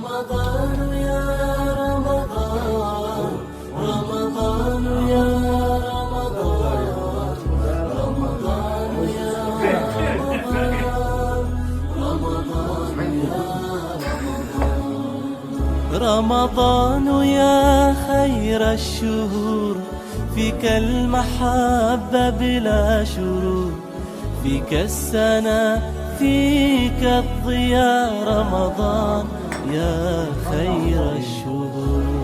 رمضان يا رمضان، رمضان يا رمضان، رمضان يا رمضان، رمضان يا رمضان. رمضان يا خير الشهور، فيك المحبة بلا شرور، فيك السنة فيك الضياء، رمضان يا خير الشهور.